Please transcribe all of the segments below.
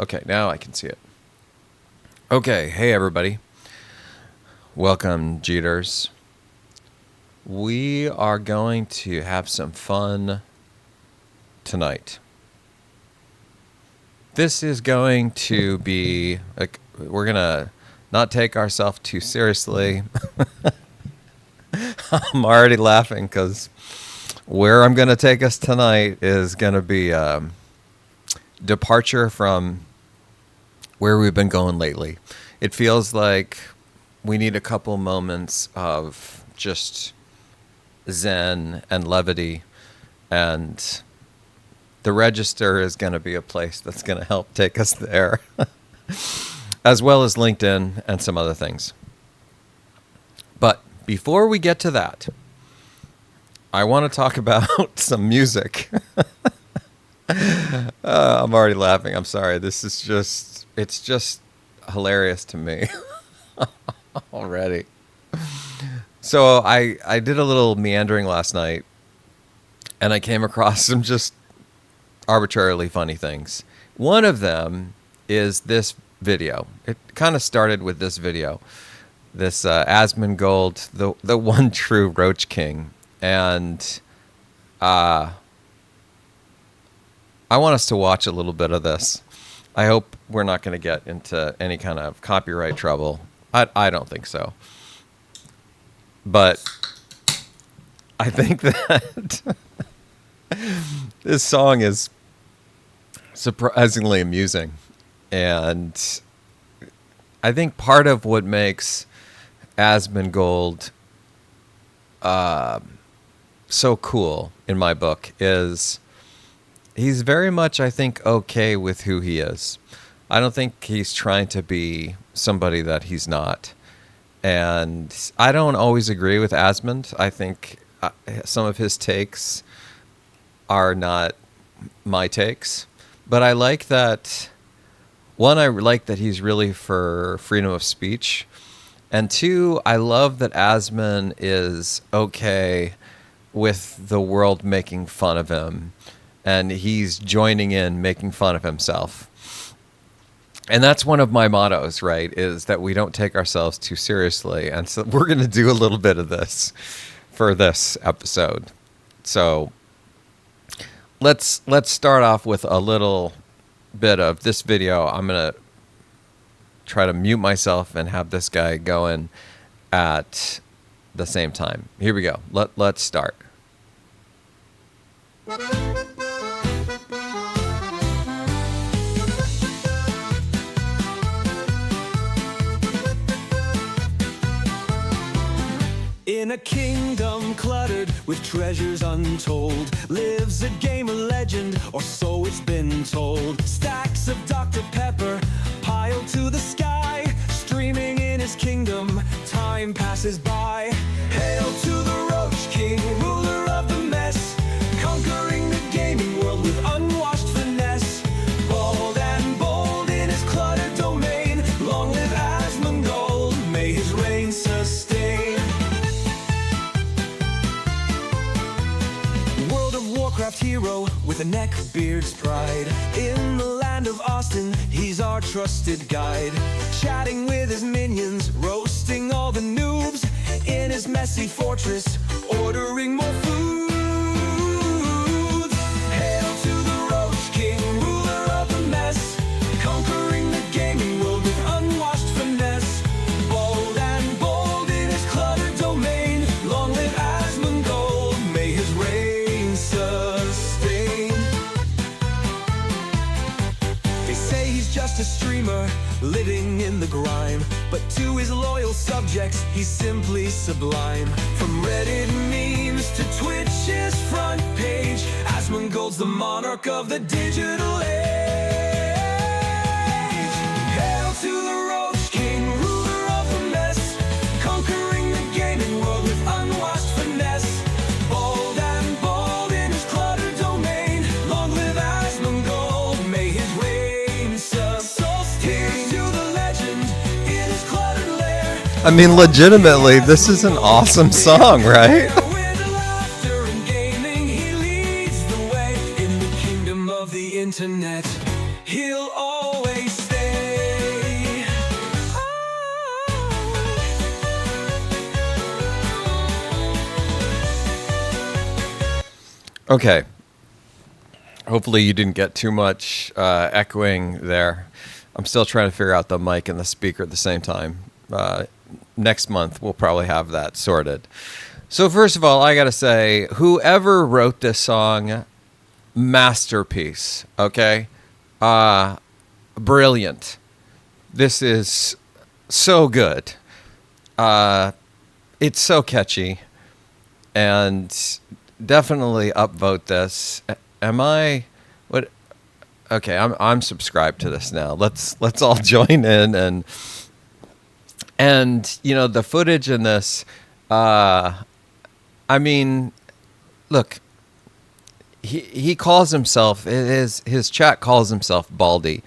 Okay, now I can see it. Okay, hey everybody. Welcome, Jeters. We are going to have some fun tonight. This is going to be, we're going to not take ourselves too seriously. I'm already laughing because where I'm going to take us tonight is going to be a departure from where we've been going lately. It feels like we need a couple moments of just zen and levity, and the Register is going to be a place that's going to help take us there, as well as LinkedIn and some other things. But before we get to that, I want to talk about some music. I'm already laughing. I'm sorry. It's just hilarious to me already. So I did a little meandering last night, and I came across some just arbitrarily funny things. One of them is this video. It kind of started with this video. This Asmongold, the one true Roach King. And I want us to watch a little bit of this. I hope we're not going to get into any kind of copyright trouble. I don't think so. But I think that this song is surprisingly amusing. And I think part of what makes Asmongold so cool in my book is he's very much, I think, okay with who he is. I don't think he's trying to be somebody that he's not. And I don't always agree with Asmund. I think some of his takes are not my takes. But I like that, one, I like that he's really for freedom of speech. And two, I love that Asmund is okay with the world making fun of him. And he's joining in making fun of himself. And that's one of my mottos, right, is that we don't take ourselves too seriously. And so we're going to do a little bit of this for this episode. So let's start off with a little bit of this video. I'm going to try to mute myself and have this guy going at the same time. Here we go. Let's start. In a kingdom cluttered with treasures untold lives a gamer legend, or so it's been told. Stacks of Dr. Pepper piled to the sky, streaming in his kingdom, time passes by. Hail to the Roach King, ruler of the mess, conquering the gaming world with unwashed finesse. Bald and bold in his cluttered domain, long live Asmongold, may his reign sustain. Warcraft hero with a neck beard's pride. In the land of Austin, he's our trusted guide. Chatting with his minions, roasting all the noobs. In his messy fortress, ordering more food. Hail to the Roach King, ruler of the mess, conquering the gaming world with unwashed finesse. Bold and bold in his cluttered domain, long live Asmongold, may his reign sustain. They say he's just a streamer, living in the grime, but to his loyal subjects, he's simply sublime. From Reddit memes to Twitch's front page, Asmongold's the monarch of the digital age. Hail to the Roach King, ruler of the mess, conquering the gaming world with unwashed finesse. Bold and bold in his cluttered domain, long live Asmongold, may his reign sustain. Here's to the legend in his cluttered lair. I mean, legitimately, this is an awesome song, right? With laughter and gaming, he leads the way in the kingdom of the internet. He'll always Okay. Hopefully you didn't get too much echoing there. I'm still trying to figure out the mic and the speaker at the same time. Next month, we'll probably have that sorted. So first of all, I got to say, whoever wrote this song, masterpiece, okay? Brilliant. This is so good. It's so catchy. And definitely upvote this. Am I... What? Okay, I'm subscribed to this now. Let's all join in and you know the footage in this. I mean, look, he calls himself his chat calls himself Baldy.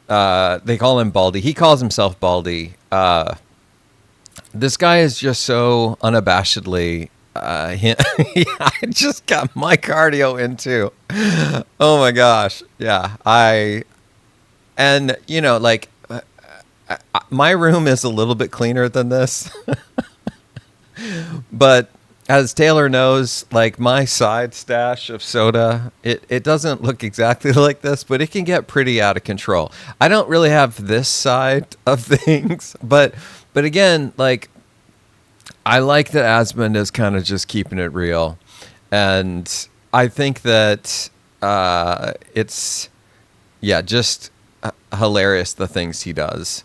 They call him Baldy. He calls himself Baldy. This guy is just so unabashedly. I just got my cardio in too. Oh my gosh, yeah. And you know, like, my room is a little bit cleaner than this, but as Taylor knows, like my side stash of soda, it doesn't look exactly like this, but it can get pretty out of control. I don't really have this side of things, but again, like, I like that Asmund is kind of just keeping it real. And I think that it's, yeah, just hilarious, the things he does.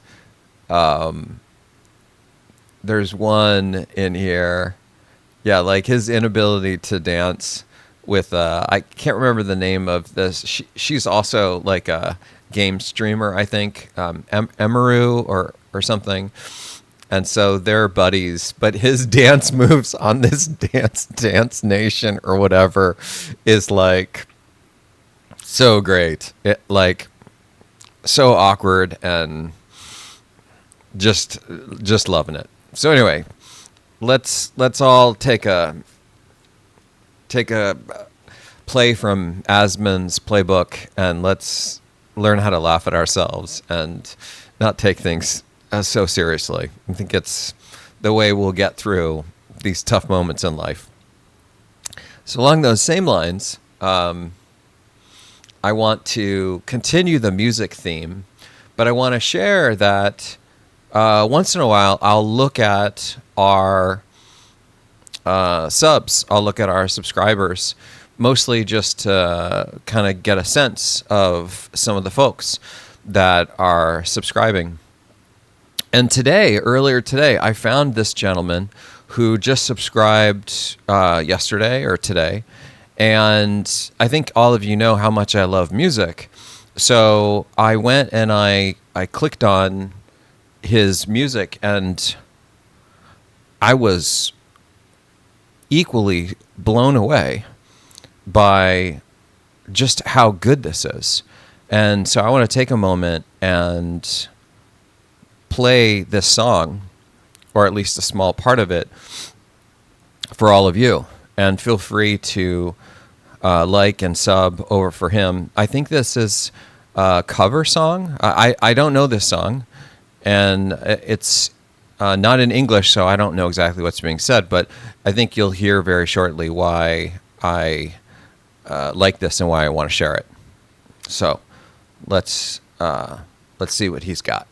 There's one in here. Yeah, like his inability to dance with, I can't remember the name of this. She's also like a game streamer, I think, Emaru or something. And so they're buddies, but his dance moves on this Dance Nation or whatever is like so great. It like so awkward and just loving it. So anyway, let's all take a play from Asmund's playbook and let's learn how to laugh at ourselves and not take things so seriously. I think it's the way we'll get through these tough moments in life. So along those same lines, I want to continue the music theme, but I want to share that once in a while I'll look at our subs. I'll look at our subscribers, mostly just to kind of get a sense of some of the folks that are subscribing. And earlier today, I found this gentleman who just subscribed yesterday or today. And I think all of you know how much I love music. So I went and I clicked on his music and I was equally blown away by just how good this is. And so I want to take a moment and play this song, or at least a small part of it, for all of you. And feel free to like and sub over for him. I think this is a cover song. I don't know this song, and it's not in English, so I don't know exactly what's being said, but I think you'll hear very shortly why I like this and why I want to share it. So let's see what he's got.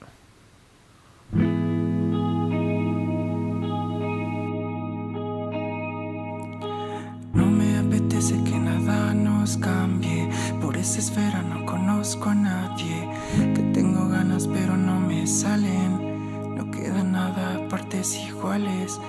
No me apetece que nada nos cambie. Por esa esfera no conozco a nadie. Que tengo ganas pero no me salen. No queda nada, partes iguales.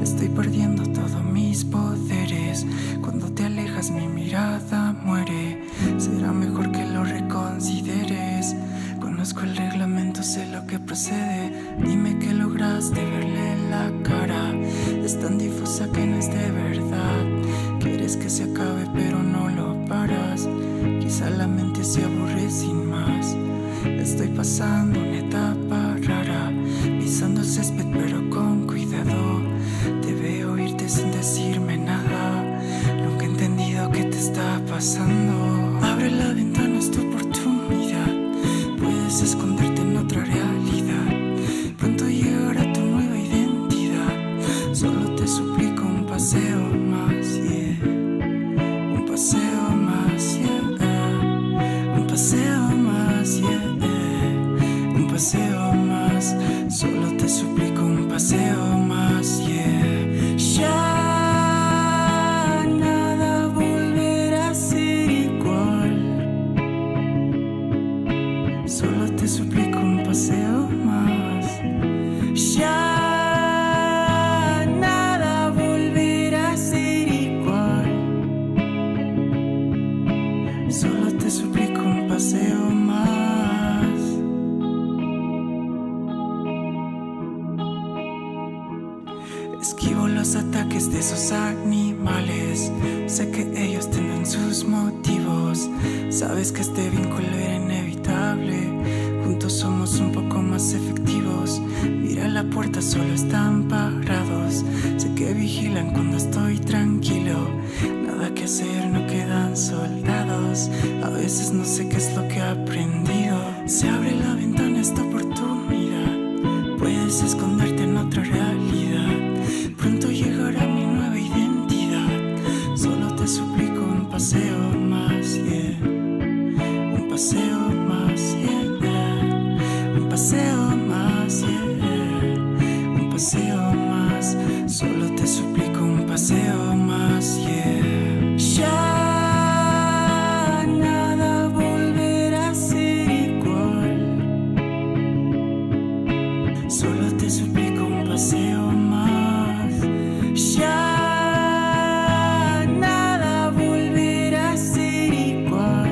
Estoy perdiendo todos mis poderes. Cuando te alejas mi mirada muere. Será mejor que lo reconsideres. Conozco el reglamento, sé lo que procede. Dime que lograste verle la cara. Es tan difusa que no es de verdad. Quieres que se acabe pero no lo paras. Quizá la mente se aburre sin más. Estoy pasando una etapa rara, pisando el césped pero con cuidado. Te veo irte sin decirme nada. Nunca he entendido qué te está pasando. Abre la ventana, es tu oportunidad. Puedes esconderte en otra realidad. Pronto llegará tu nueva identidad. Solo te suplico un paseo más, yeah. Un paseo más, solo te suplico un paseo más, yeah. Ya nada volverá a ser igual, solo te suplico un paseo más. Ya nada volverá a ser igual, solo te suplico un paseo más. Esquivo los ataques de esos animales. Sé que ellos tendrán sus motivos. Sabes que este vínculo era inevitable. Juntos somos un poco más efectivos. Mira la puerta, solo están parados. Sé que vigilan cuando estoy tranquilo. Nada que hacer, no quedan soldados. A veces no sé qué es lo que he aprendido. Se abre la ventana esta oportunidad. Puedes esconderte en otra realidad. Pronto llegará mi nueva identidad. Solo te suplico un paseo más, yeah. Un paseo más, yeah. Un paseo más, yeah. Un paseo más. Solo te suplico un paseo más, yeah. Ya nada volverá a ser igual. Solo te suplico un paseo más. Ya nada volverá a ser igual.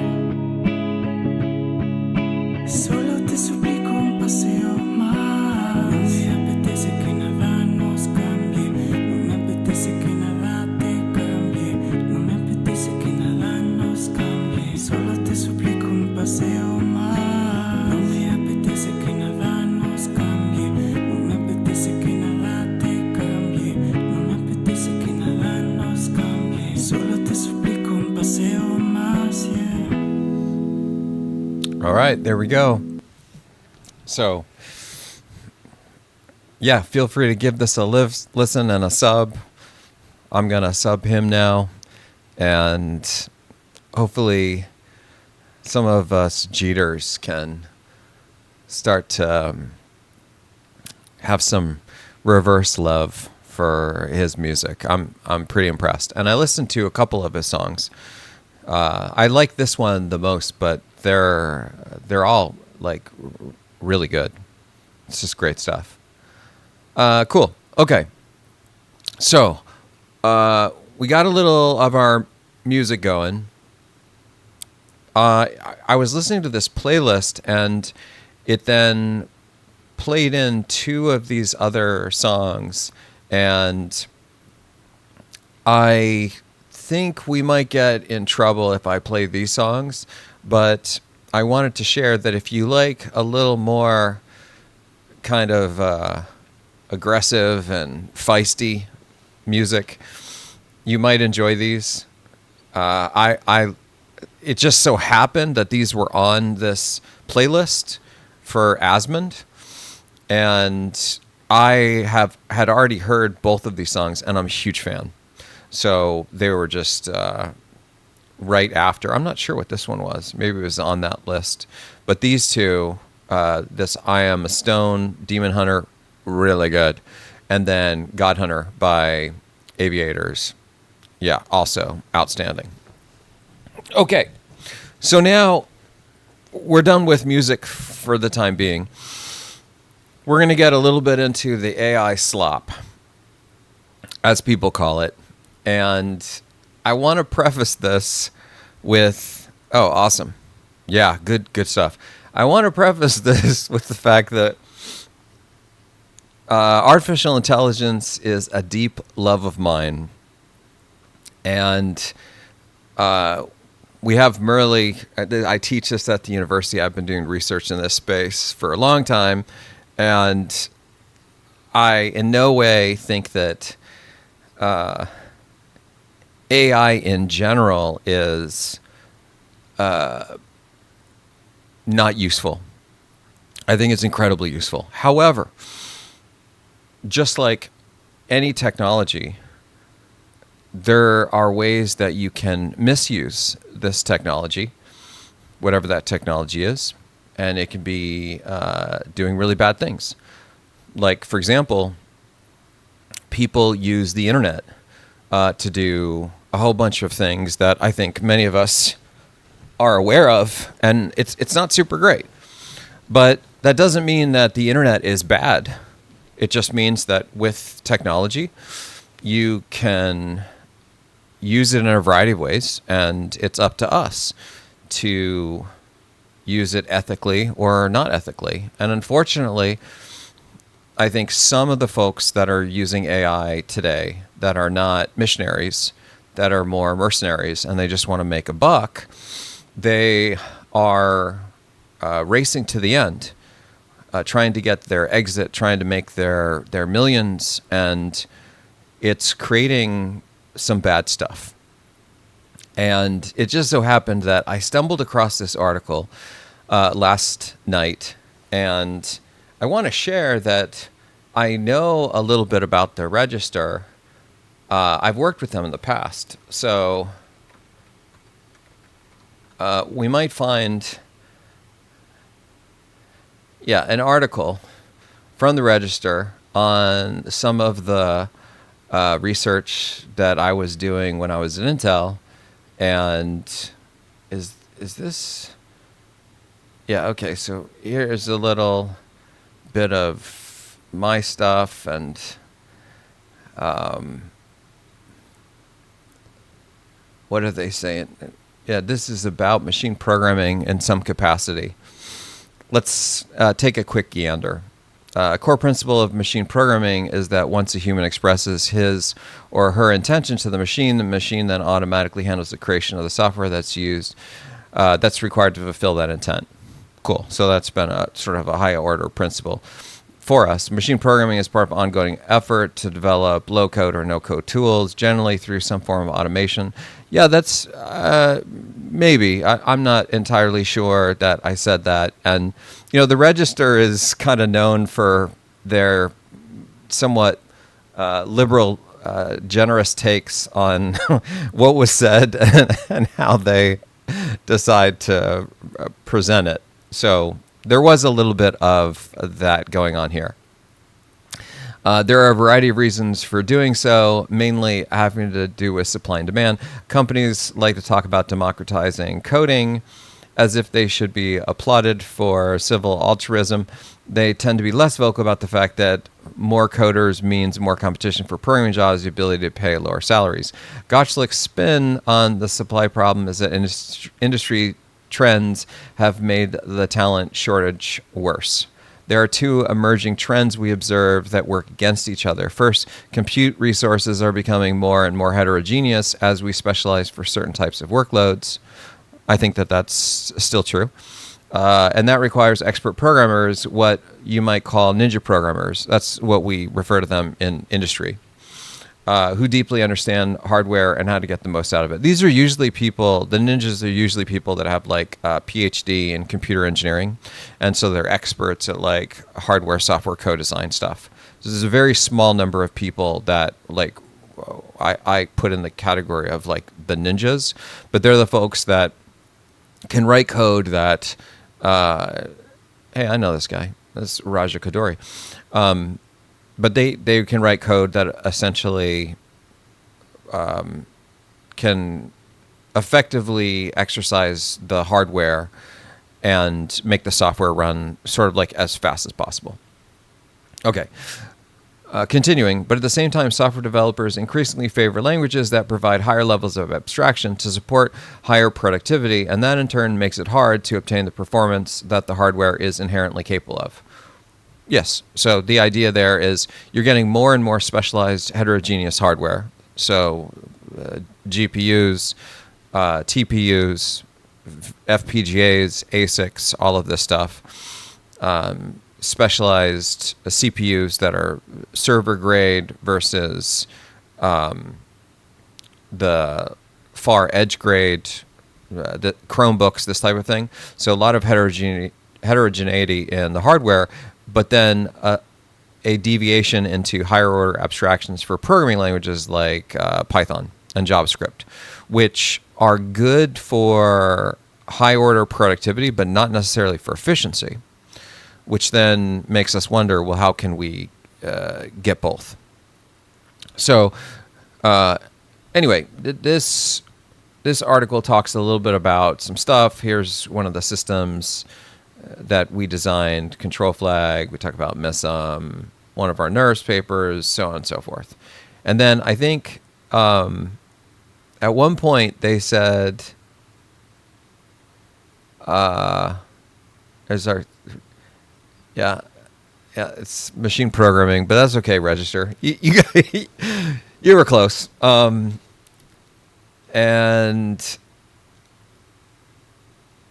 Solo te suplico un paseo más. No me apetece que nada nos cambie. No me apetece que nada te cambie. No me apetece que nada nos cambie. Solo te suplico un paseo más. No me apetece que nada nos cambie. No me apetece que nada te cambie. No me apetece que nada nos cambie. Solo te suplico un paseo más, yeah. All right, there we go. So, yeah, feel free to give this a listen and a sub. I'm going to sub him now. And hopefully some of us Jeters can start to have some reverse love for his music. I'm pretty impressed. And I listened to a couple of his songs. I like this one the most, but they're all like really good. It's just great stuff. Cool. Okay. So, we got a little of our music going. I was listening to this playlist, and it then played in two of these other songs, and I think we might get in trouble if I play these songs, but I wanted to share that if you like a little more kind of aggressive and feisty music, you might enjoy these. It just so happened that these were on this playlist for Asmund, and I had already heard both of these songs, and I'm a huge fan. So they were just right after. I'm not sure what this one was. Maybe it was on that list. But these two, this I Am a Stone, Demon Hunter, really good. And then God Hunter by Aviators. Yeah, also outstanding. Okay, so now we're done with music for the time being. We're going to get a little bit into the AI slop, as people call it. And I want to preface this with, oh, awesome. Yeah, good stuff. I want to preface this with the fact that artificial intelligence is a deep love of mine. And we have Merle. I teach this at the university. I've been doing research in this space for a long time. And I in no way think that AI in general is not useful. I think it's incredibly useful. However, just like any technology, there are ways that you can misuse this technology, whatever that technology is. and it can be doing really bad things. Like, for example, people use the internet to do a whole bunch of things that I think many of us are aware of, and it's not super great. But that doesn't mean that the internet is bad. It just means that with technology, you can use it in a variety of ways, and it's up to us to use it ethically or not ethically. And unfortunately, I think some of the folks that are using AI today that are not missionaries, that are more mercenaries, and they just want to make a buck, they are racing to the end, trying to get their exit, trying to make their millions, and it's creating some bad stuff. And it just so happened that I stumbled across this article last night, and I want to share that I know a little bit about the Register. I've worked with them in the past, so we might find, an article from the Register on some of the research that I was doing when I was at Intel. And is this? Yeah, okay, so here's a little bit of my stuff, and what are they saying? Yeah, this is about machine programming in some capacity. Let's take a quick gander. A core principle of machine programming is that once a human expresses his or her intention to the machine then automatically handles the creation of the software that's used, that's required to fulfill that intent. Cool. So that's been a sort of a higher order principle for us. Machine programming is part of ongoing effort to develop low-code or no-code tools, generally through some form of automation. Yeah, that's maybe. I'm not entirely sure that I said that. And, the Register is kind of known for their somewhat liberal, generous takes on what was said and how they decide to present it. So there was a little bit of that going on here. There are a variety of reasons for doing so, mainly having to do with supply and demand. Companies like to talk about democratizing coding as if they should be applauded for civil altruism. They tend to be less vocal about the fact that more coders means more competition for programming jobs, the ability to pay lower salaries. Gotchlick's spin on the supply problem is that industry trends have made the talent shortage worse. There are two emerging trends we observe that work against each other. First, compute resources are becoming more and more heterogeneous as we specialize for certain types of workloads. I think that that's still true. And that requires expert programmers, what you might call ninja programmers. That's what we refer to them in industry, who deeply understand hardware and how to get the most out of it. These are usually people, the ninjas are usually people that have like a PhD in computer engineering. And so they're experts at like hardware, software, co-design stuff. So there's a very small number of people that like I put in the category of like the ninjas, but they're the folks that can write code that, hey, I know this guy. That's Raja Koduri. But they can write code that essentially can effectively exercise the hardware and make the software run sort of like as fast as possible. Okay. Continuing, but at the same time, software developers increasingly favor languages that provide higher levels of abstraction to support higher productivity, and that in turn makes it hard to obtain the performance that the hardware is inherently capable of. Yes, so the idea there is you're getting more and more specialized heterogeneous hardware. So GPUs, TPUs, FPGAs, ASICs, all of this stuff. Specialized CPUs that are server grade versus the far edge grade, the Chromebooks, this type of thing. So a lot of heterogeneity in the hardware, but then a deviation into higher order abstractions for programming languages like Python and JavaScript, which are good for high order productivity, but not necessarily for efficiency, which then makes us wonder, well, how can we get both? So anyway, this article talks a little bit about some stuff. Here's one of the systems that we designed, control flag. We talk about MESM, one of our NERSC papers, so on and so forth. And then I think at one point they said, it's machine programming, but that's okay, Register. You were close. And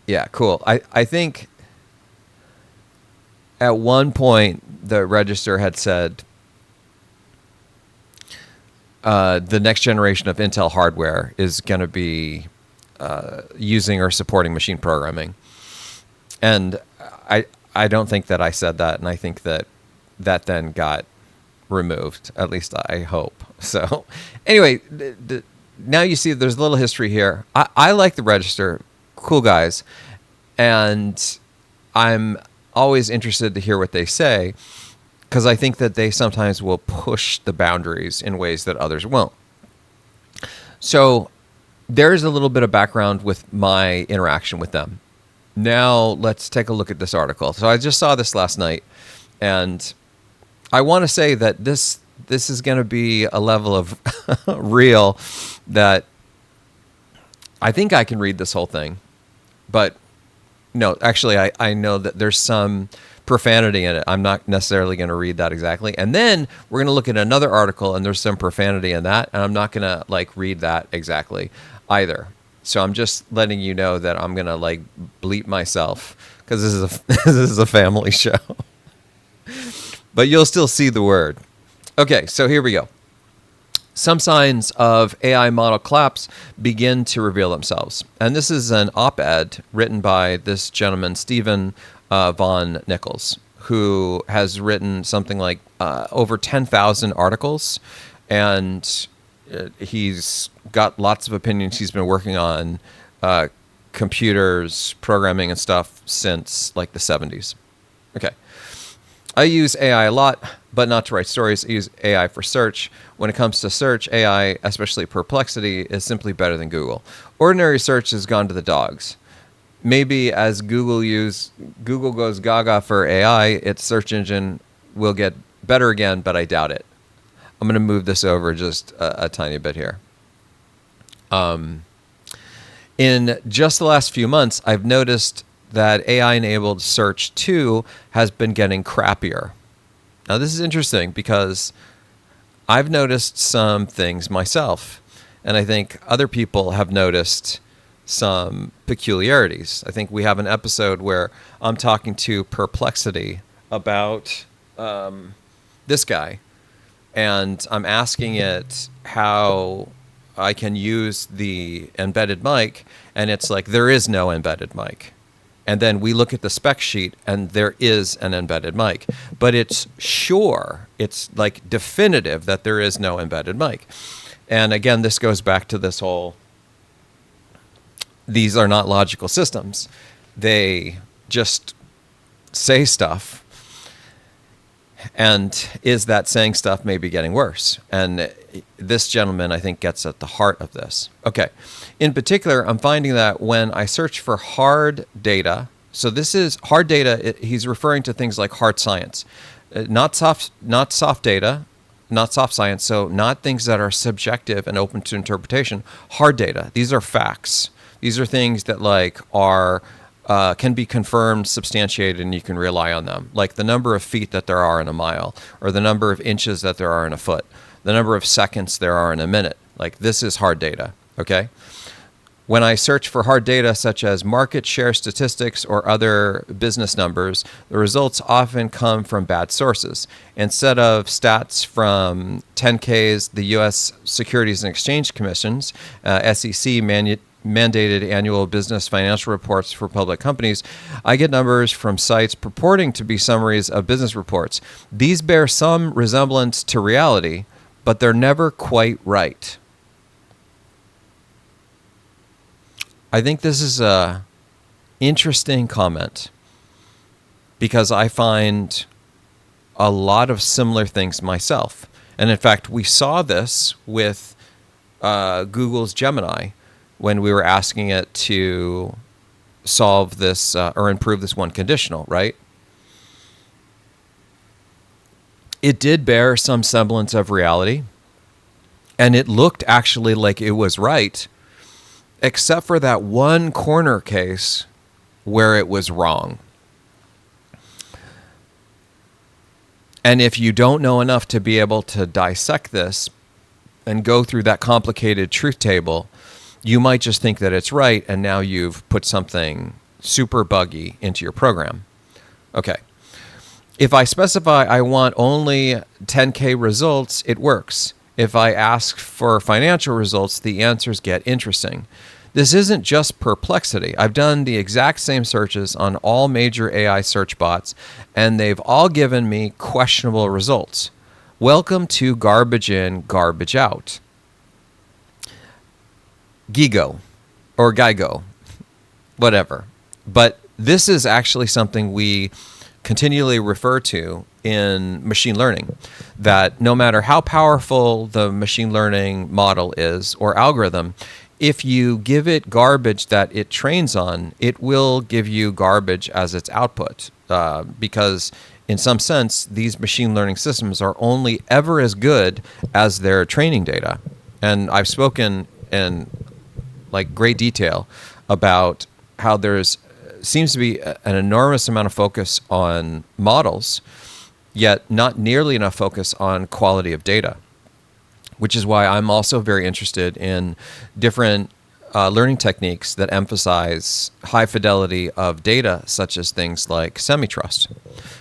yeah, cool. I think at one point the Register had said the next generation of Intel hardware is going to be using or supporting machine programming. And I don't think that I said that, and I think that then got removed. At least I hope. So anyway, now you see there's a little history here. I like the Register, cool guys, and I'm always interested to hear what they say, because I think that they sometimes will push the boundaries in ways that others won't. So there's a little bit of background with my interaction with them. Now let's take a look at this article. So I just saw this last night, and I want to say that this is going to be a level of real that I think I can read this whole thing. But no, actually, I know that there's some profanity in it. I'm not necessarily going to read that exactly. And then we're going to look at another article, and there's some profanity in that, and I'm not going to read that exactly either. So I'm just letting you know that I'm going to bleep myself, because this is a family show. But you'll still see the word. Okay, so here we go. Some signs of AI model collapse begin to reveal themselves. And this is an op-ed written by this gentleman, Stephen von Nichols, who has written something like over 10,000 articles. And he's got lots of opinions. He's been working on computers, programming, and stuff since the 70s. Okay. I use AI a lot, but not to write stories. I use AI for search. When it comes to search, AI, especially Perplexity, is simply better than Google. Ordinary search has gone to the dogs. Maybe as Google goes gaga for AI, its search engine will get better again, but I doubt it. I'm going to move this over just a tiny bit here. In just the last few months, I've noticed that AI-enabled search, too, has been getting crappier. Now, this is interesting because I've noticed some things myself, and I think other people have noticed some peculiarities. I think we have an episode where I'm talking to Perplexity about this guy, and I'm asking it how I can use the embedded mic, and it's like, there is no embedded mic. And then we look at the spec sheet, and there is an embedded mic. But it's definitive that there is no embedded mic. And again, this goes back to this whole, these are not logical systems. They just say stuff. And is that saying stuff maybe getting worse? And this gentleman, I think, gets at the heart of this. Okay. In particular, I'm finding that when I search for hard data, so this is hard data, he's referring to things like hard science, not soft data, not soft science, so not things that are subjective and open to interpretation. Hard data, these are facts. These are things that are can be confirmed, substantiated, and you can rely on them. Like the number of feet that there are in a mile, or the number of inches that there are in a foot, the number of seconds there are in a minute. This is hard data, okay? When I search for hard data such as market share statistics or other business numbers, the results often come from bad sources. Instead of stats from 10Ks, the U.S. Securities and Exchange Commission's SEC mandated annual business financial reports for public companies, I get numbers from sites purporting to be summaries of business reports. These bear some resemblance to reality, but they're never quite right. I think this is a interesting comment because I find a lot of similar things myself. And in fact, we saw this with Google's Gemini when we were asking it to solve this or improve this one conditional, right? It did bear some semblance of reality, and it looked actually like it was right, except for that one corner case where it was wrong. And if you don't know enough to be able to dissect this and go through that complicated truth table, you might just think that it's right, and now you've put something super buggy into your program. Okay. If I specify I want only 10K results, it works. If I ask for financial results, the answers get interesting. This isn't just perplexity. I've done the exact same searches on all major AI search bots, and they've all given me questionable results. Welcome to garbage in, garbage out. Gigo or Geigo, whatever. But this is actually something we continually refer to in machine learning, that no matter how powerful the machine learning model is or algorithm, if you give it garbage that it trains on, it will give you garbage as its output, because in some sense, these machine learning systems are only ever as good as their training data. And I've spoken in like great detail about how there's seems to be an enormous amount of focus on models, yet not nearly enough focus on quality of data, which is why I'm also very interested in different learning techniques that emphasize high fidelity of data, such as things like semi-trust,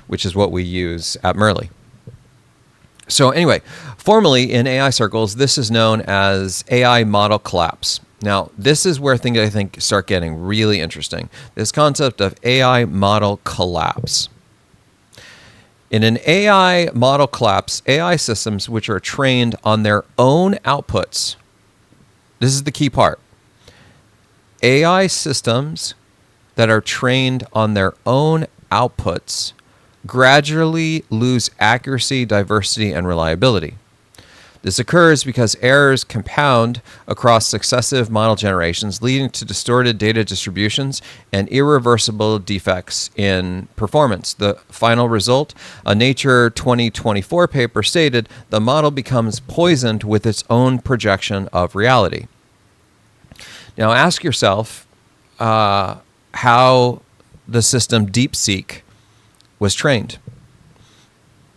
which is what we use at Merli. So anyway, formally in AI circles, this is known as AI model collapse. Now, this is where things I think start getting really interesting. This concept of AI model collapse. In an AI model collapse, AI systems which are trained on their own outputs, this is the key part. AI systems that are trained on their own outputs gradually lose accuracy, diversity, and reliability. This occurs because errors compound across successive model generations, leading to distorted data distributions and irreversible defects in performance. The final result, a Nature 2024 paper stated, the model becomes poisoned with its own projection of reality. Now ask yourself how the system DeepSeek was trained.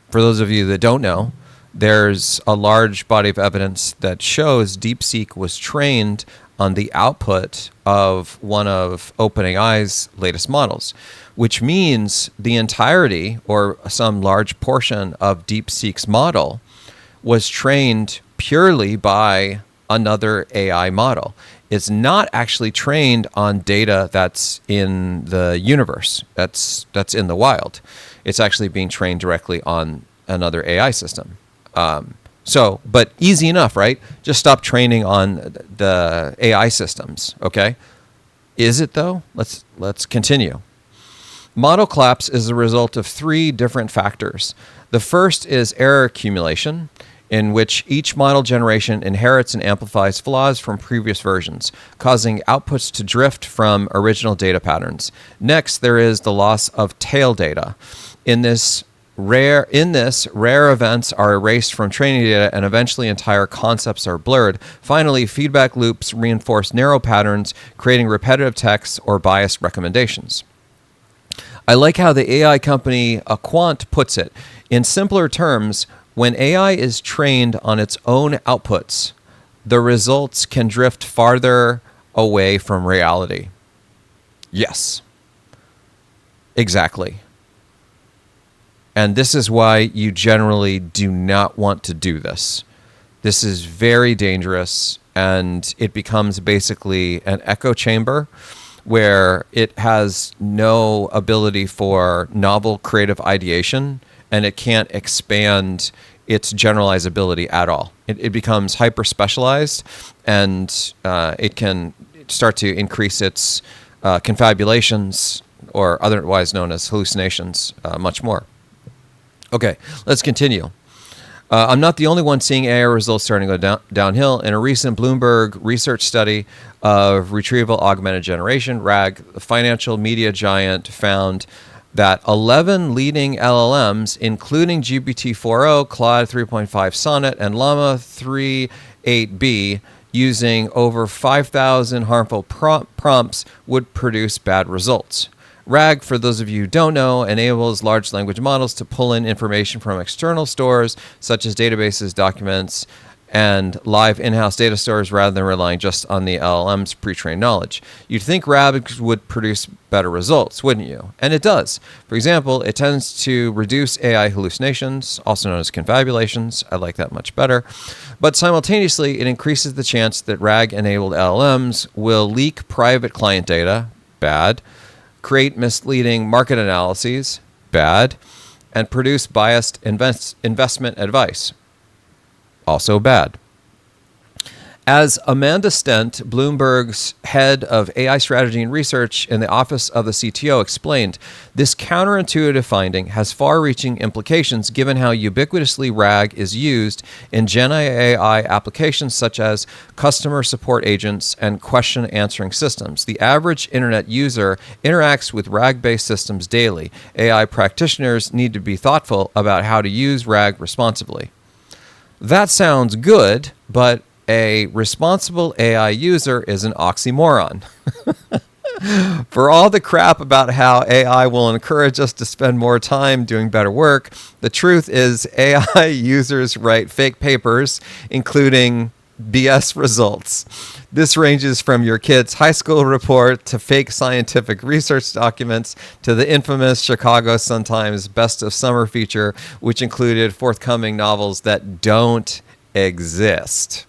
For those of you that don't know, there's a large body of evidence that shows DeepSeek was trained on the output of one of OpenAI's latest models, which means the entirety or some large portion of DeepSeek's model was trained purely by another AI model. It's not actually trained on data that's in the universe, that's in the wild. It's actually being trained directly on another AI system. But easy enough, right? Just stop training on the AI systems, okay? Is it though? Let's continue. Model collapse is the result of three different factors. The first is error accumulation, in which each model generation inherits and amplifies flaws from previous versions, causing outputs to drift from original data patterns. Next, there is the loss of tail data. In this, rare events are erased from training data and eventually entire concepts are blurred. Finally, feedback loops reinforce narrow patterns, creating repetitive texts or biased recommendations. I like how the AI company Quant puts it. In simpler terms, when AI is trained on its own outputs, the results can drift farther away from reality. Yes, exactly. And this is why you generally do not want to do this. This is very dangerous, and it becomes basically an echo chamber where it has no ability for novel creative ideation, and it can't expand its generalizability at all. It becomes hyper-specialized, and it can start to increase its confabulations, or otherwise known as hallucinations, much more. Okay, let's continue. I'm not the only one seeing AI results starting to go downhill. In a recent Bloomberg research study of retrieval augmented generation, RAG, the financial media giant, found that 11 leading LLMs, including GPT-4o, Claude 3.5 Sonnet, and Llama 3.8b, using over 5,000 harmful prompts, would produce bad results. RAG, for those of you who don't know, enables large language models to pull in information from external stores, such as databases, documents, and live in-house data stores, rather than relying just on the LLM's pre-trained knowledge. You'd think RAG would produce better results, wouldn't you? And it does. For example, it tends to reduce AI hallucinations, also known as confabulations. I like that much better. But simultaneously, it increases the chance that RAG-enabled LLMs will leak private client data, bad, create misleading market analyses, bad, and produce biased investment advice, also bad. As Amanda Stent, Bloomberg's head of AI strategy and research in the office of the CTO, explained, this counterintuitive finding has far-reaching implications given how ubiquitously RAG is used in Gen AI applications such as customer support agents and question-answering systems. The average internet user interacts with RAG-based systems daily. AI practitioners need to be thoughtful about how to use RAG responsibly. That sounds good, but a responsible AI user is an oxymoron. For all the crap about how AI will encourage us to spend more time doing better work, the truth is AI users write fake papers, including BS results. This ranges from your kid's high school report to fake scientific research documents to the infamous Chicago Sun-Times Best of Summer feature, which included forthcoming novels that don't exist.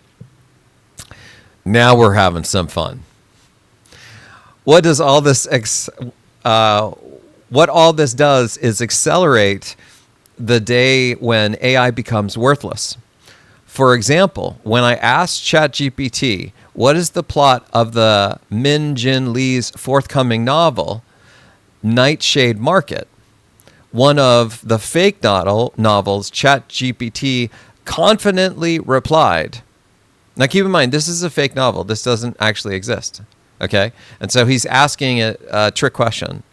Now we're having some fun. What does all this what all this does is accelerate the day when AI becomes worthless. For example, when I asked ChatGPT, what is the plot of the Min Jin Lee's forthcoming novel, Nightshade Market, one of the fake novels, ChatGPT confidently replied. Now, keep in mind, this is a fake novel. This doesn't actually exist, okay? And so he's asking a trick question.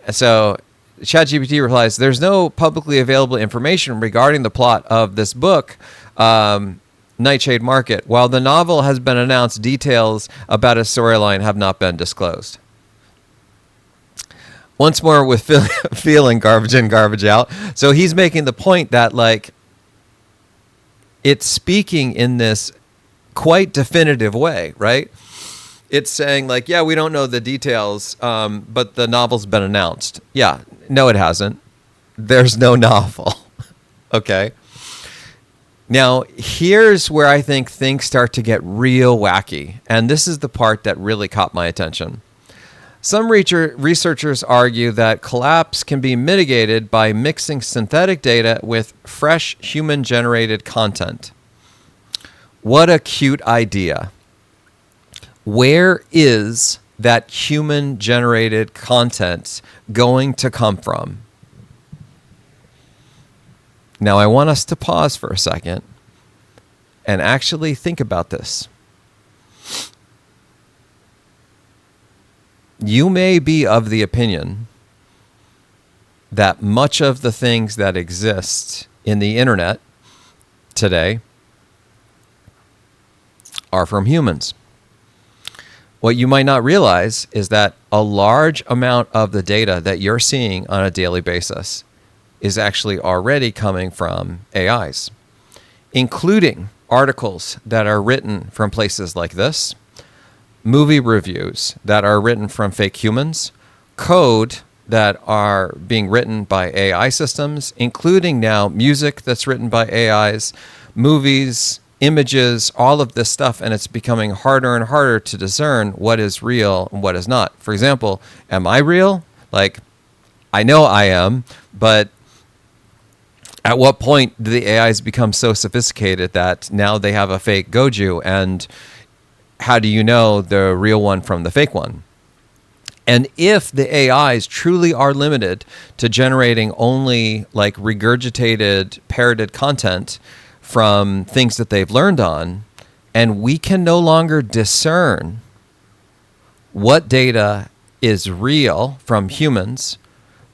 And so ChatGPT replies, there's no publicly available information regarding the plot of this book, Nightshade Market. While the novel has been announced, details about its storyline have not been disclosed. Once more with feeling garbage in, garbage out. So he's making the point that, like, it's speaking in this quite definitive way, right? It's saying, like, yeah, we don't know the details, but the novel's been announced. Yeah, no, it hasn't. There's no novel. Okay. Now, here's where I think things start to get real wacky. And this is the part that really caught my attention. Some researchers argue that collapse can be mitigated by mixing synthetic data with fresh human-generated content. What a cute idea. Where is that human-generated content going to come from? Now, I want us to pause for a second and actually think about this. You may be of the opinion that much of the things that exist in the internet today are from humans. What you might not realize is that a large amount of the data that you're seeing on a daily basis is actually already coming from AIs, including articles that are written from places like this, movie reviews that are written from fake humans, code that are being written by AI systems, including now music that's written by AIs, movies, images, all of this stuff, and it's becoming harder and harder to discern what is real and what is not. For example, am I real? Like, I know I am, but at what point do the AIs become so sophisticated that now they have a fake Goju, and how do you know the real one from the fake one? And if the AIs truly are limited to generating only like regurgitated, parroted content from things that they've learned on, and we can no longer discern what data is real from humans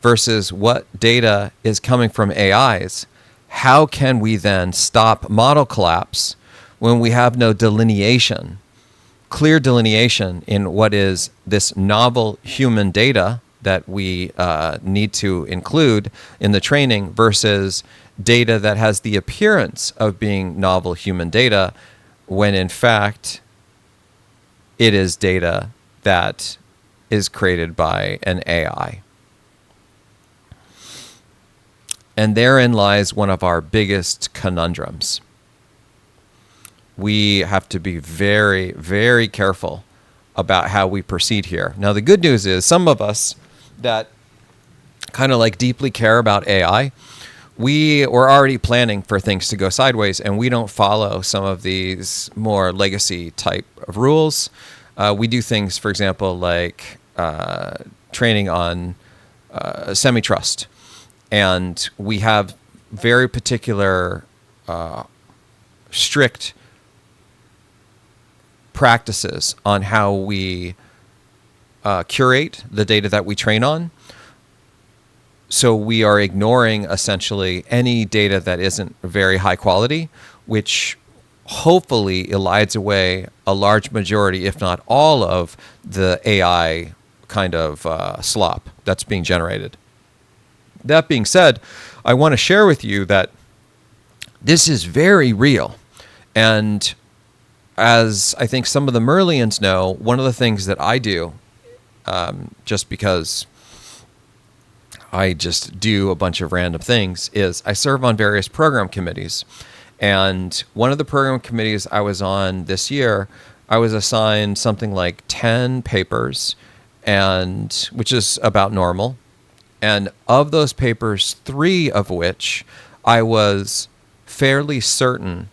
versus what data is coming from AIs, how can we then stop model collapse when we have no delineation, clear delineation in what is this novel human data that we need to include in the training versus data that has the appearance of being novel human data when in fact it is data that is created by an AI. And therein lies one of our biggest conundrums. We have to be very, very careful about how we proceed here. Now, the good news is some of us that kind of like deeply care about AI, we were already planning for things to go sideways, and we don't follow some of these more legacy type of rules. We do things, for example, like training on semi-trust. And we have very particular strict practices on how we curate the data that we train on. So we are ignoring essentially any data that isn't very high quality, which hopefully elides away a large majority, if not all, of the AI kind of slop that's being generated. That being said, I want to share with you that this is very real. And as I think some of the Merlians know, one of the things that I do, just because I just do a bunch of random things, is I serve on various program committees. And one of the program committees I was on this year, I was assigned something like 10 papers, and which is about normal. And of those papers, 3 of which I was fairly certain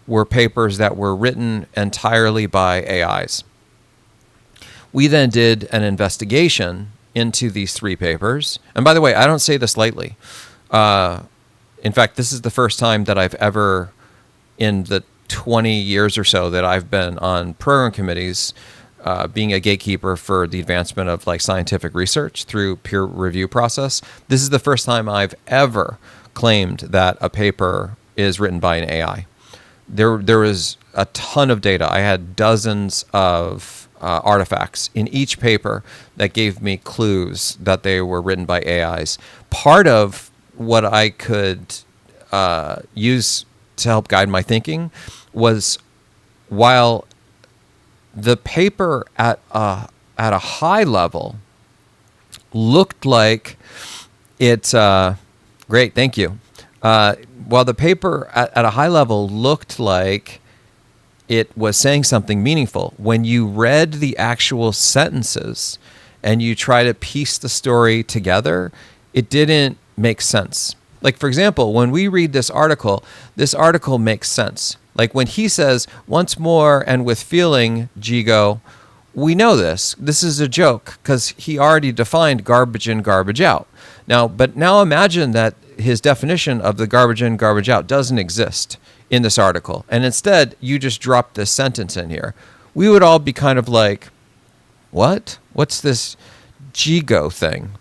were papers that were written entirely by AIs. We then did an investigation into these 3 papers. And by the way, I don't say this lightly. In fact, this is the first time that I've ever, in the 20 years or so that I've been on program committees, being a gatekeeper for the advancement of like scientific research through peer review process. This is the first time I've ever claimed that a paper is written by an AI. There was a ton of data. I had dozens of artifacts in each paper that gave me clues that they were written by AIs. Part of what I could use to help guide my thinking was, while the paper at a high level looked like it. Great, thank you. While the paper at a high level looked like it was saying something meaningful, when you read the actual sentences and you try to piece the story together, it didn't make sense. Like, for example, when we read this article makes sense. Like when he says, once more and with feeling, Jigo, we know this. This is a joke because he already defined garbage in, garbage out. But now imagine that his definition of the garbage in, garbage out doesn't exist in this article. And instead, you just drop this sentence in here. We would all be kind of like, what? What's this Jigo thing?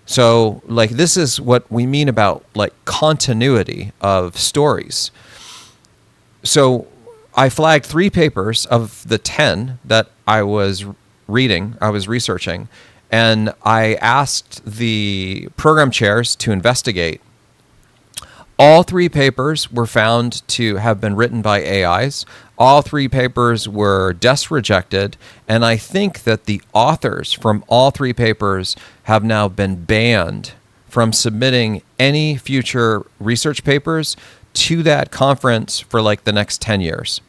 So like, this is what we mean about like continuity of stories. So I flagged 3 papers of the 10 that I was researching, and I asked the program chairs to investigate. All 3 papers were found to have been written by AIs. All 3 papers were DES rejected, and I think that the authors from all 3 papers have now been banned from submitting any future research papers to that conference for like the next 10 years,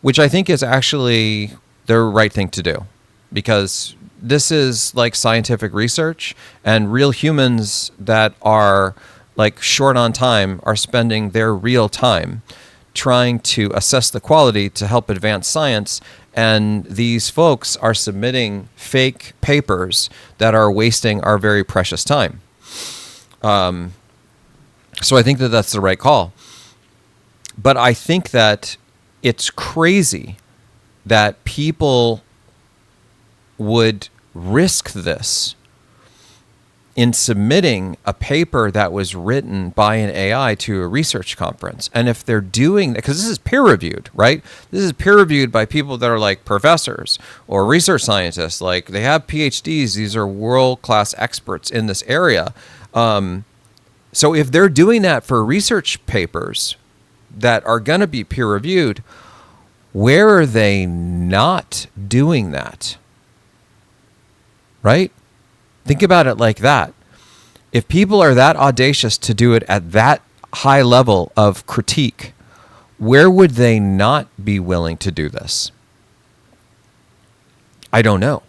which I think is actually the right thing to do, because this is like scientific research, and real humans that are like short on time are spending their real time trying to assess the quality to help advance science. And these folks are submitting fake papers that are wasting our very precious time. So I think that that's the right call. But I think that it's crazy that people would risk this in submitting a paper that was written by an AI to a research conference. And if they're doing that, because this is peer reviewed, right? This is peer reviewed by people that are like professors or research scientists. Like they have PhDs. These are world-class experts in this area. So if they're doing that for research papers that are going to be peer reviewed, where are they not doing that? Right? Think about it like that. If people are that audacious to do it at that high level of critique, where would they not be willing to do this? I don't know.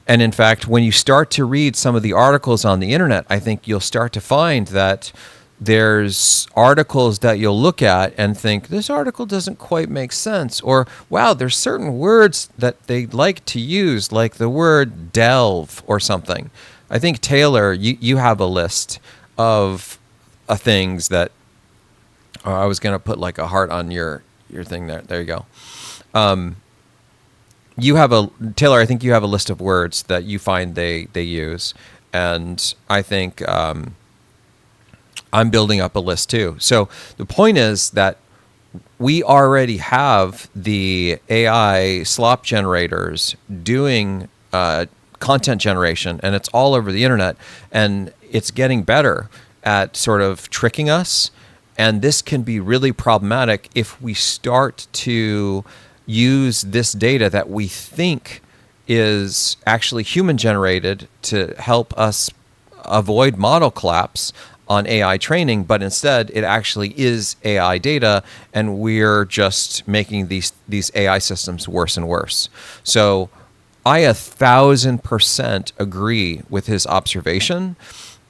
And in fact, when you start to read some of the articles on the internet, I think you'll start to find that there's articles that you'll look at and think, this article doesn't quite make sense. Or, wow, there's certain words that they like to use, like the word delve or something. I think, Taylor, you have a list of things that I was going to put like a heart on your thing there. There you go. Taylor, I think you have a list of words that you find they use. And I think I'm building up a list too. So the point is that we already have the AI slop generators doing content generation, and it's all over the internet, and it's getting better at sort of tricking us. And this can be really problematic if we start to use this data that we think is actually human generated to help us avoid model collapse on AI training, but instead it actually is AI data, and we're just making these AI systems worse and worse. So I 1,000% agree with his observation,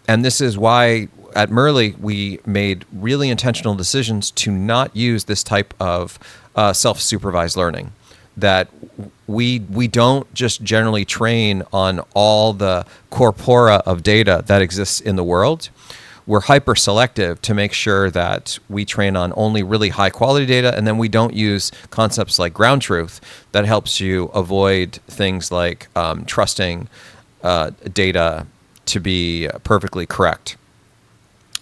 and this is why at Merly we made really intentional decisions to not use this type of self-supervised learning. That we don't just generally train on all the corpora of data that exists in the world. We're hyper selective to make sure that we train on only really high quality data, and then we don't use concepts like ground truth that helps you avoid things like trusting data to be perfectly correct.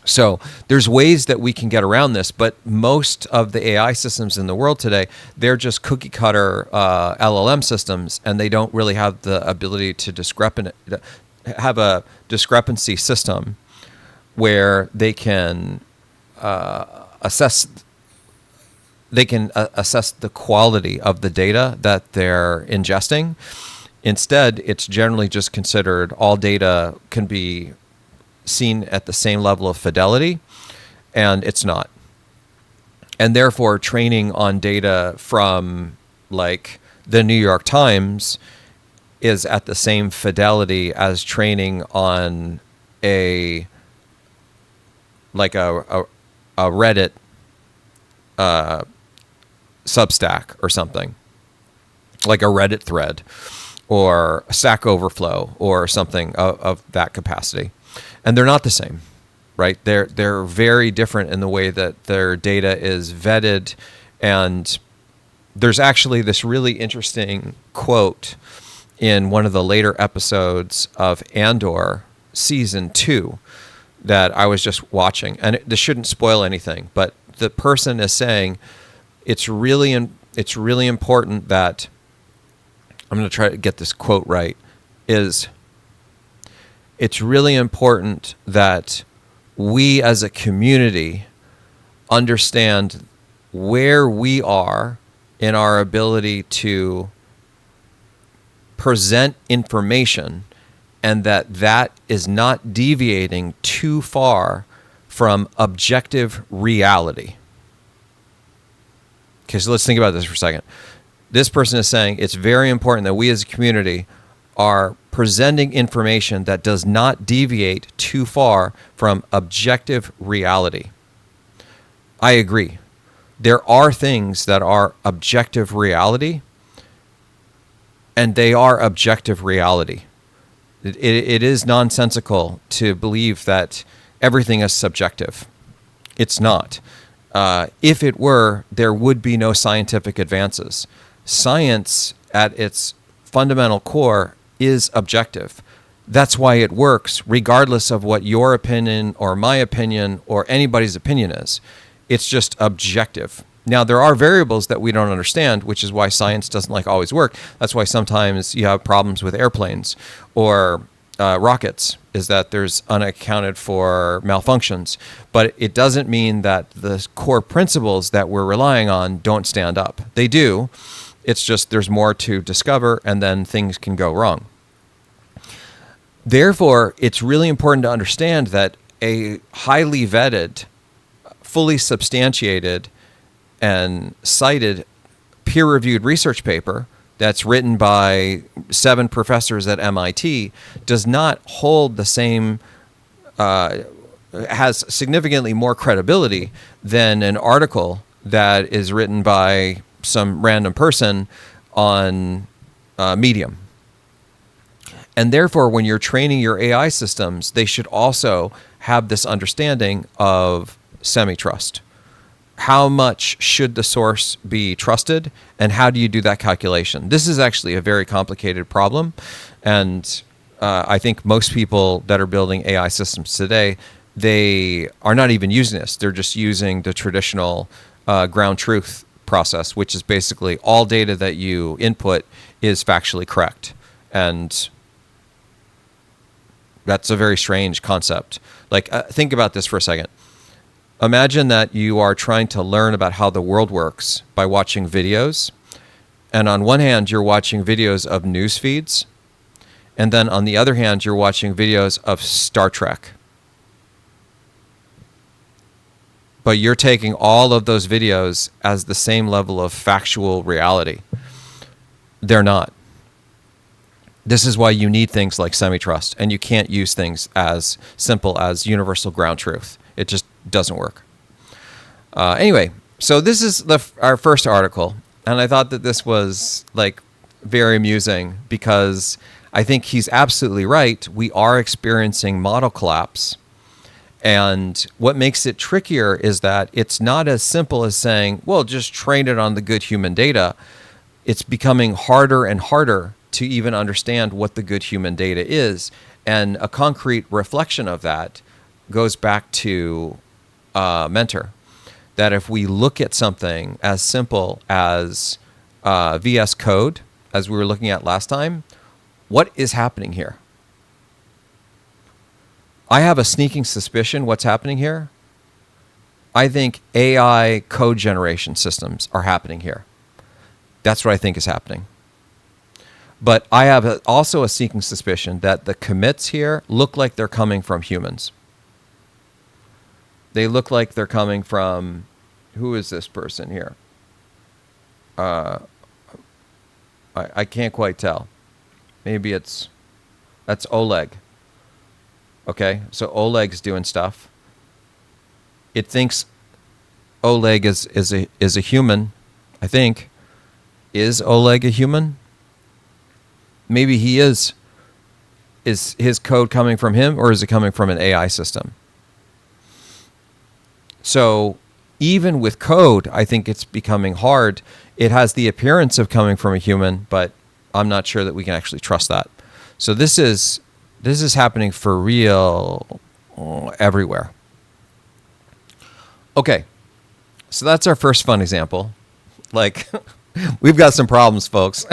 So there's ways that we can get around this, but most of the AI systems in the world today, they're just cookie cutter LLM systems, and they don't really have the ability to have a discrepancy system where they can assess the quality of the data that they're ingesting. Instead, it's generally just considered all data can be seen at the same level of fidelity, and it's not. And therefore, training on data from like the New York Times is at the same fidelity as training on a Reddit Substack or something, like a Reddit thread or a Stack Overflow or something of that capacity. And they're not the same, right? They're very different in the way that their data is vetted. And there's actually this really interesting quote in one of the later episodes of Andor Season 2 that I was just watching, and this shouldn't spoil anything, but the person is saying it's really important that, I'm going to try to get this quote right, it's really important that we as a community understand where we are in our ability to present information, and that is not deviating too far from objective reality. Okay, so let's think about this for a second. This person is saying it's very important that we as a community are presenting information that does not deviate too far from objective reality. I agree. There are things that are objective reality, and they are objective reality. It is nonsensical to believe that everything is subjective. It's not. If it were, there would be no scientific advances. Science, at its fundamental core, is objective. That's why it works, regardless of what your opinion or my opinion or anybody's opinion is. It's just objective. Now, there are variables that we don't understand, which is why science doesn't always work. That's why sometimes you have problems with airplanes or rockets, is that there's unaccounted for malfunctions. But it doesn't mean that the core principles that we're relying on don't stand up. They do. It's just there's more to discover, and then things can go wrong. Therefore, it's really important to understand that a highly vetted, fully substantiated, and cited peer-reviewed research paper that's written by 7 professors at MIT does not hold the same, has significantly more credibility than an article that is written by some random person on Medium. And therefore, when you're training your AI systems, they should also have this understanding of semi-trust. How much should the source be trusted, and how do you do that calculation? This is actually a very complicated problem, and I think most people that are building AI systems today, they are not even using this. They're just using the traditional ground truth process, which is basically all data that you input is factually correct. And that's a very strange concept. Think about this for a second. Imagine that you are trying to learn about how the world works by watching videos. And on one hand, you're watching videos of news feeds. And then on the other hand, you're watching videos of Star Trek. But you're taking all of those videos as the same level of factual reality. They're not. This is why you need things like semi-trust, and you can't use things as simple as universal ground truth. It just doesn't work. Anyway, so this is our first article, and I thought that this was very amusing because I think he's absolutely right. We are experiencing model collapse, and what makes it trickier is that it's not as simple as saying, well, just train it on the good human data. It's becoming harder and harder to even understand what the good human data is. And a concrete reflection of that goes back to Mentor. That if we look at something as simple as VS Code, as we were looking at last time, what is happening here? I have a sneaking suspicion what's happening here. I think AI code generation systems are happening here. That's what I think is happening. But I have also a sneaking suspicion that the commits here look like they're coming from humans. They look like they're coming from, who is this person here? I can't quite tell. Maybe that's Oleg. Okay, so Oleg's doing stuff. It thinks Oleg is a human, I think. Is Oleg a human? Maybe he is. Is his code coming from him, or is it coming from an AI system? So even with code, I think it's becoming hard. It has the appearance of coming from a human, but I'm not sure that we can actually trust that. So this is happening for real everywhere. Okay, so that's our first fun example. We've got some problems, folks.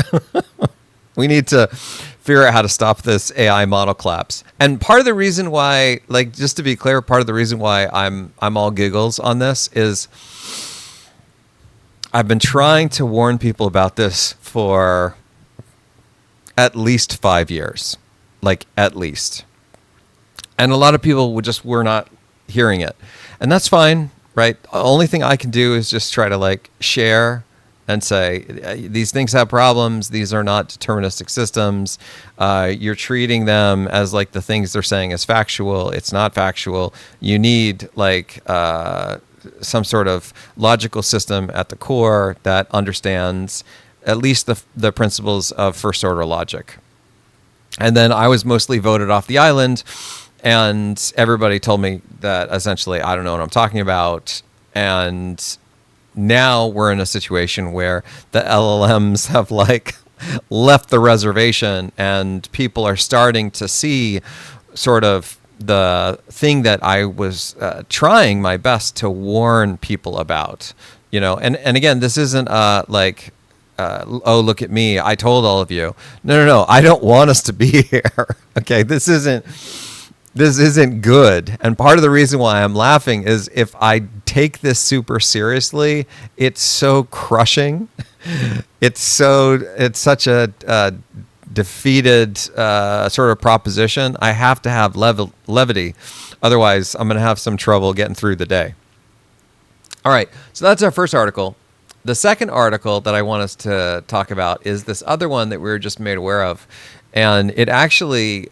We need to figure out how to stop this AI model collapse. And part of the reason why, just to be clear, part of the reason why I'm all giggles on this is I've been trying to warn people about this for at least 5 years. At least. And a lot of people were not hearing it. And that's fine, right? The only thing I can do is just try to share and say, these things have problems. These are not deterministic systems. You're treating them as the things they're saying is factual. It's not factual. You need some sort of logical system at the core that understands at least the principles of first order logic. And then I was mostly voted off the island, and everybody told me that essentially I don't know what I'm talking about. And now we're in a situation where the LLMs have like left the reservation, and people are starting to see sort of the thing that I was trying my best to warn people about, you know. And again, this isn't like, oh, look at me, I told all of you. No, I don't want us to be here. Okay, this isn't good. And part of the reason why I'm laughing is if I take this super seriously, it's so crushing. It's such a defeated sort of proposition. I have to have levity. Otherwise, I'm going to have some trouble getting through the day. All right. So that's our first article. The second article that I want us to talk about is this other one that we were just made aware of. And it actually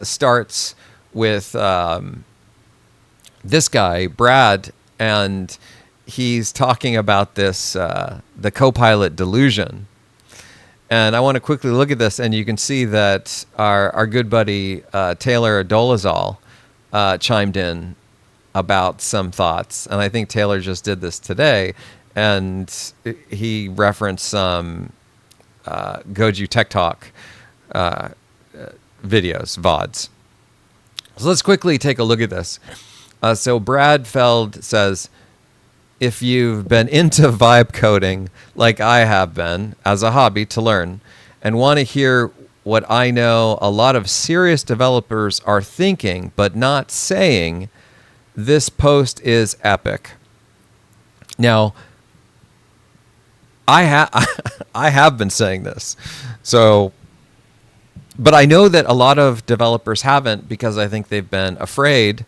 starts with this guy, Brad, and he's talking about this, the Copilot delusion. And I want to quickly look at this, and you can see that our good buddy Taylor Dolezal chimed in about some thoughts. And I think Taylor just did this today, and he referenced some Goju Tech Talk videos, VODs. So let's quickly take a look at this. So Brad Feld says, if you've been into vibe coding like I have been as a hobby to learn and want to hear what I know a lot of serious developers are thinking but not saying, this post is epic. Now, I have been saying this. So, but I know that a lot of developers haven't, because I think they've been afraid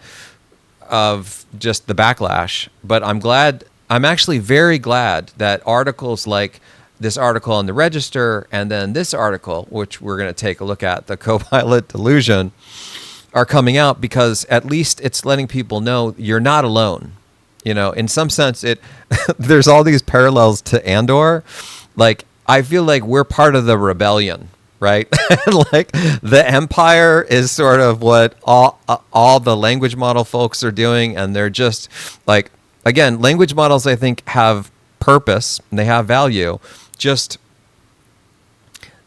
of just the backlash. But I'm actually very glad that articles like this article on the Register and then this article, which we're going to take a look at, the Copilot delusion, are coming out, because at least it's letting people know you're not alone. You know, in some sense, there's all these parallels to Andor. Like, I feel like we're part of the rebellion, right? Like, the Empire is sort of what all the language model folks are doing, and they're just like, again, language models, I think, have purpose and they have value, just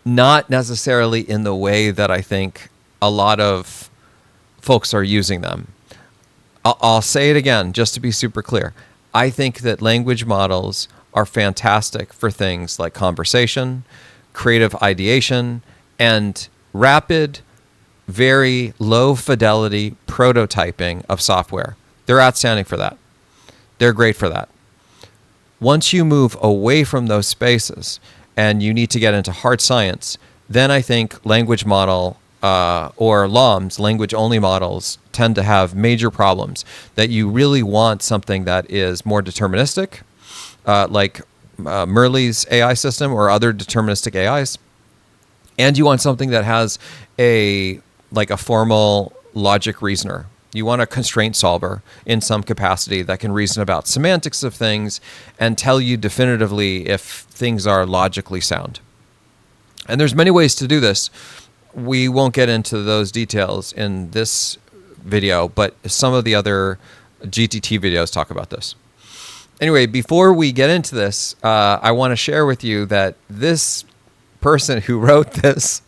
not necessarily in the way that I think a lot of folks are using them. I'll say it again, just to be super clear. I think that language models are fantastic for things like conversation, creative ideation, and rapid, very low fidelity prototyping of software. They're outstanding for that. They're great for that. Once you move away from those spaces and you need to get into hard science, then I think language model or LOMs, language-only models, tend to have major problems. That you really want something that is more deterministic, like Merle's AI system or other deterministic AIs, and you want something that has a formal logic reasoner. You want a constraint solver in some capacity that can reason about semantics of things and tell you definitively if things are logically sound. And there's many ways to do this. We won't get into those details in this video, but some of the other GTT videos talk about this. Anyway, before we get into this, I want to share with you that this person who wrote this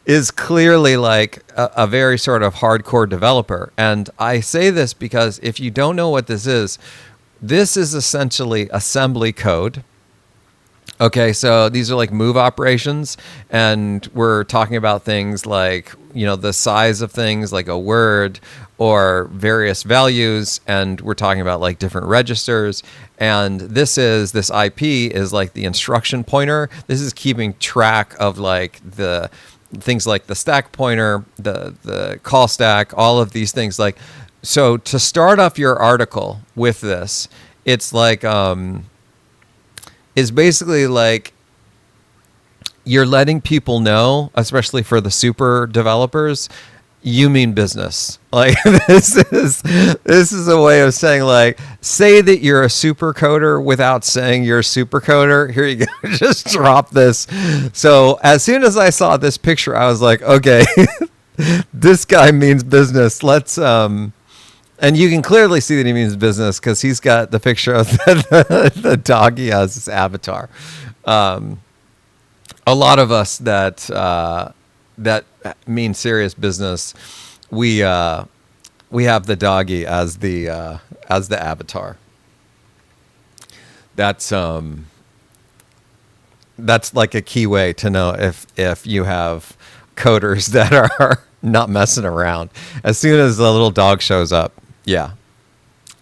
is clearly like a very sort of hardcore developer. And I say this because if you don't know what this is essentially assembly code. Okay, so these are like move operations, and we're talking about things like, you know, the size of things like a word or various values, and we're talking about like different registers. And this IP is like the instruction pointer. This is keeping track of like the things like the stack pointer, the call stack, all of these things. Like, so to start off your article with this, it's like is basically like you're letting people know, especially for the super developers, you mean business. Like this is a way of saying, like, say that you're a super coder without saying you're a super coder. Here you go. Just drop this. So as soon as I saw this picture, I was like, okay, this guy means business. Let's and you can clearly see that he means business because he's got the picture of the doggy as his avatar. A lot of us that mean serious business, we have the doggy as the avatar. That's like a key way to know if you have coders that are not messing around. As soon as the little dog shows up, yeah.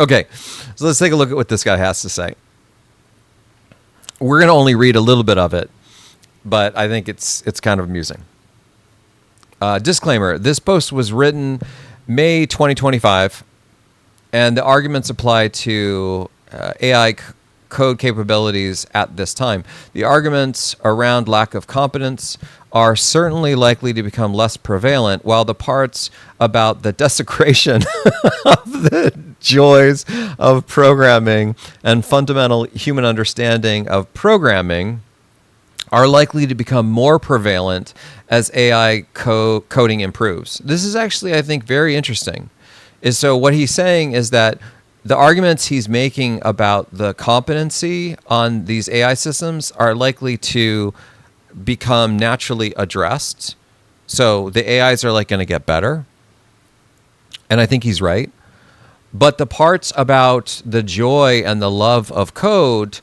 Okay, so let's take a look at what this guy has to say. We're going to only read a little bit of it, but I think it's kind of amusing. Disclaimer, this post was written May 2025, and the arguments apply to AI code capabilities at this time. The arguments around lack of competence are certainly likely to become less prevalent, while the parts about the desecration of the joys of programming and fundamental human understanding of programming are likely to become more prevalent as AI coding improves. This is actually, I think, very interesting. So what he's saying is that the arguments he's making about the competency on these AI systems are likely to become naturally addressed. So the AIs are like going to get better. And I think he's right. But the parts about the joy and the love of code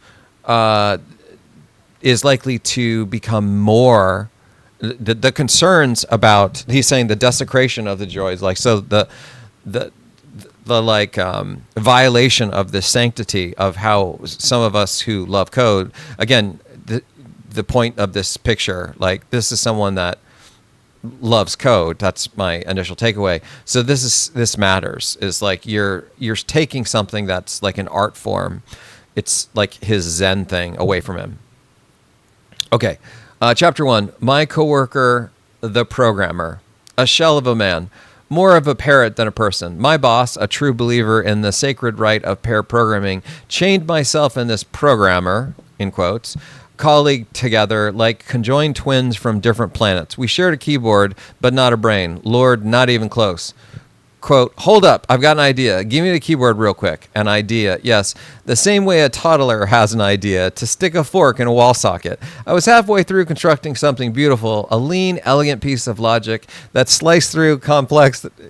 is likely to become more the concerns about, he's saying, the desecration of the joys, like, so the violation of the sanctity of how some of us who love code, again, the point of this picture, like, this is someone that loves code. That's my initial takeaway. So this matters, is like you're taking something that's like an art form. It's like his Zen thing away from him. Okay, chapter 1, my coworker, the programmer, a shell of a man, more of a parrot than a person. My boss, a true believer in the sacred right of pair programming, chained myself and this programmer, in quotes, colleague together like conjoined twins from different planets. We shared a keyboard, but not a brain. Lord, not even close. Quote, hold up, I've got an idea. Give me the keyboard real quick. An idea, yes. The same way a toddler has an idea, to stick a fork in a wall socket. I was halfway through constructing something beautiful, a lean, elegant piece of logic that sliced through complexity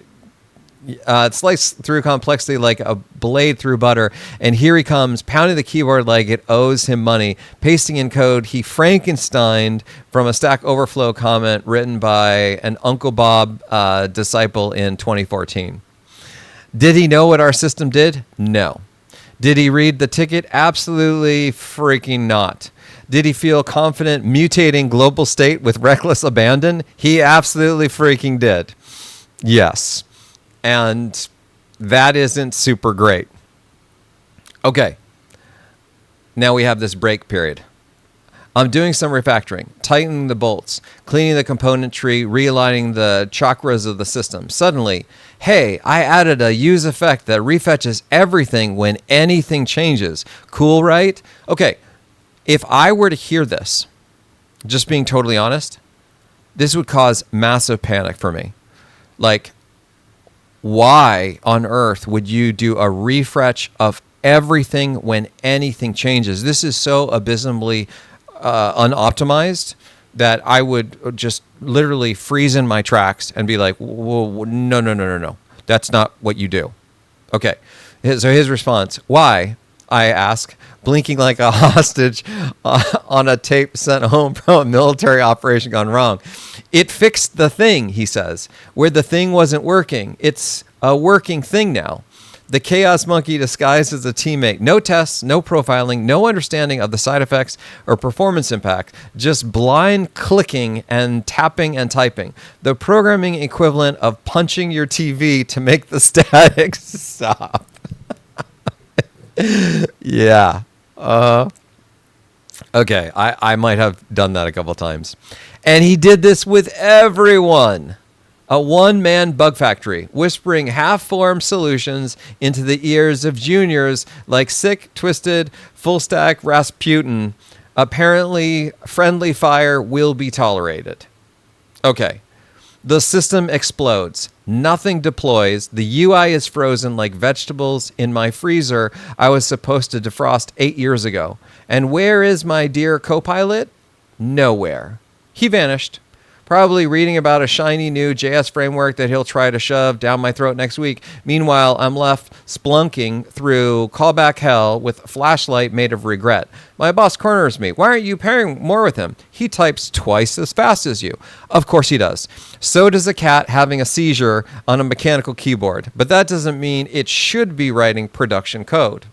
like a blade through butter, and here he comes, pounding the keyboard like it owes him money, pasting in code he Frankensteined from a Stack Overflow comment written by an Uncle Bob disciple in 2014. Did he know what our system did? No. Did he read the ticket? Absolutely freaking not. Did he feel confident mutating global state with reckless abandon? He absolutely freaking did. Yes. And that isn't super great. Okay. Now we have this break period. I'm doing some refactoring, tightening the bolts, cleaning the component tree, realigning the chakras of the system. Suddenly, hey, I added a use effect that refetches everything when anything changes. Cool, right? Okay. If I were to hear this, just being totally honest, this would cause massive panic for me. Like, why on earth would you do a refresh of everything when anything changes? This is so abysmally unoptimized that I would just literally freeze in my tracks and be like, whoa, no. That's not what you do. Okay. So his response, why? I ask, blinking like a hostage on a tape sent home from a military operation gone wrong. It fixed the thing, he says, where the thing wasn't working. It's a working thing now. The chaos monkey disguised as a teammate. No tests, no profiling, no understanding of the side effects or performance impact. Just blind clicking and tapping and typing. The programming equivalent of punching your TV to make the static stop. Yeah. Okay. I might have done that a couple times. And he did this with everyone. A one-man bug factory, whispering half-formed solutions into the ears of juniors like sick, twisted, full-stack Rasputin. Apparently, friendly fire will be tolerated. Okay. The system explodes. Nothing deploys. The UI is frozen like vegetables in my freezer I was supposed to defrost 8 years ago. And where is my dear co-pilot? Nowhere. He vanished. Probably reading about a shiny new JS framework that he'll try to shove down my throat next week. Meanwhile, I'm left splunking through callback hell with a flashlight made of regret. My boss corners me. Why aren't you pairing more with him? He types twice as fast as you. Of course he does. So does a cat having a seizure on a mechanical keyboard. But that doesn't mean it should be writing production code.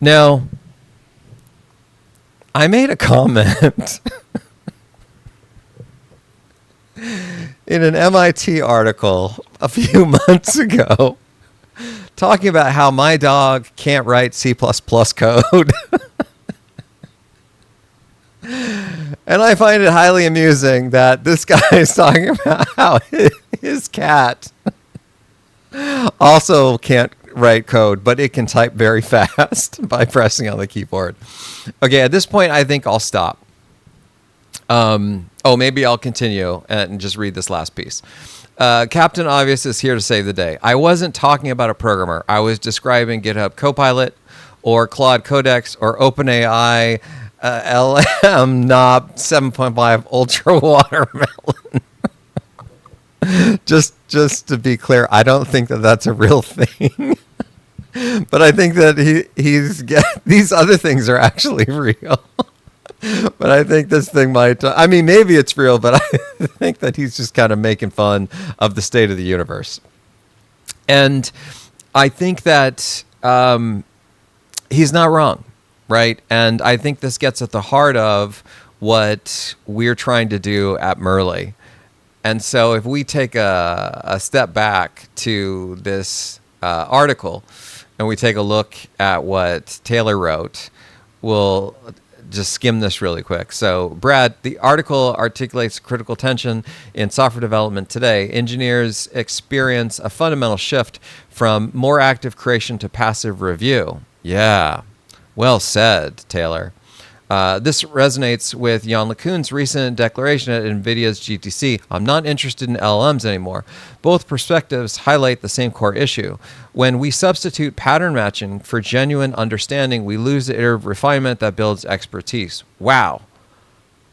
Now, I made a comment in an MIT article a few months ago talking about how my dog can't write C++ code. And I find it highly amusing that this guy is talking about how his cat also can't write code, but it can type very fast by pressing on the keyboard. Okay, at this point, I think I'll stop. Maybe I'll continue and just read this last piece. Captain Obvious is here to save the day. I wasn't talking about a programmer. I was describing GitHub Copilot or Claude Codex or OpenAI LM Knob 7.5 Ultra Watermelon. Just to be clear, I don't think that that's a real thing. But I think that these other things are actually real. But I think this thing might, maybe it's real, but I think that he's just kind of making fun of the state of the universe. And I think that he's not wrong, right? And I think this gets at the heart of what we're trying to do at Merle. And so if we take a step back to this article and we take a look at what Taylor wrote, we'll just skim this really quick. So, Brad, the article articulates critical tension in software development today. Engineers experience a fundamental shift from more active creation to passive review. Yeah, well said, Taylor. This resonates with Jan LeCun's recent declaration at NVIDIA's GTC. I'm not interested in LLMs anymore. Both perspectives highlight the same core issue. When we substitute pattern matching for genuine understanding, we lose the iterative refinement that builds expertise. Wow.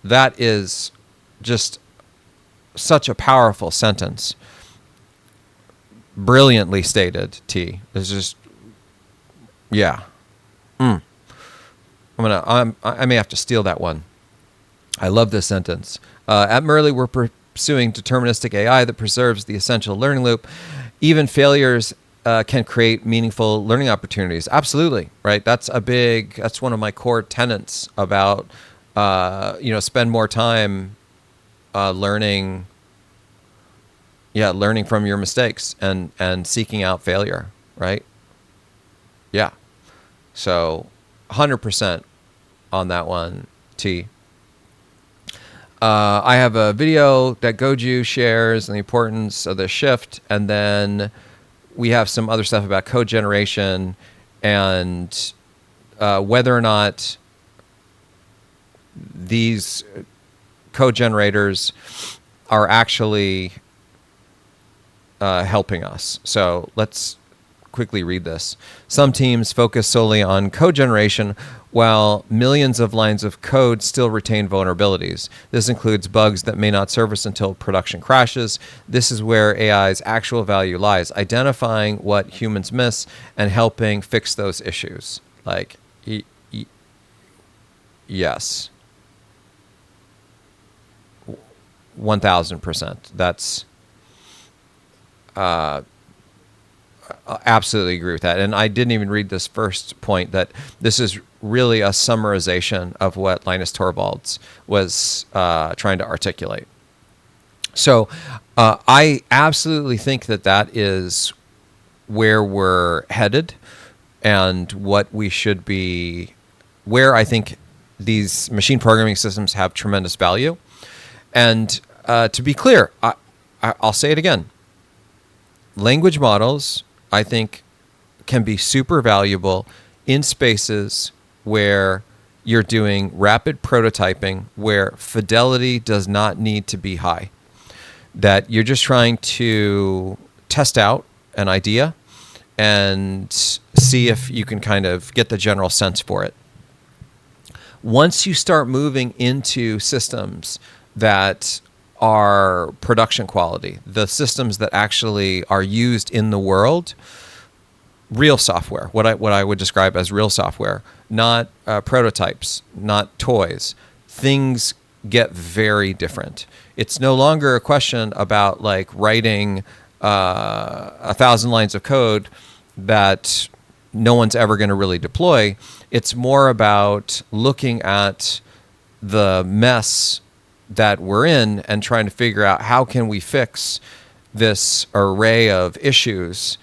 That is just such a powerful sentence. Brilliantly stated, T. It's just, yeah. I may have to steal that one. I love this sentence. At Merle, we're pursuing deterministic AI that preserves the essential learning loop. Even failures can create meaningful learning opportunities. Absolutely, right? That's one of my core tenets about, spend more time learning from your mistakes and seeking out failure, right? Yeah. So 100% on that one, T. I have a video that Goju shares on the importance of the shift, and then we have some other stuff about code generation and whether or not these code generators are actually helping us. So let's quickly read this. Some teams focus solely on code generation, while millions of lines of code still retain vulnerabilities. This includes bugs that may not surface until production crashes. This is where AI's actual value lies, identifying what humans miss and helping fix those issues. Like, yes. 1000%. That's... absolutely agree with that. And I didn't even read this first point, that this is really a summarization of what Linus Torvalds was trying to articulate. So I absolutely think that is where we're headed and what we should be, where I think these machine programming systems have tremendous value. And to be clear, I'll say it again. Language models, I think, can be super valuable in spaces where you're doing rapid prototyping, where fidelity does not need to be high. That you're just trying to test out an idea and see if you can kind of get the general sense for it. Once you start moving into systems that are production quality, the systems that actually are used in the world, real software, what I would describe as real software, not prototypes, not toys, things get very different. It's no longer a question about like writing 1,000 lines of code that no one's ever going to really deploy. It's more about looking at the mess that we're in and trying to figure out how can we fix this array of issues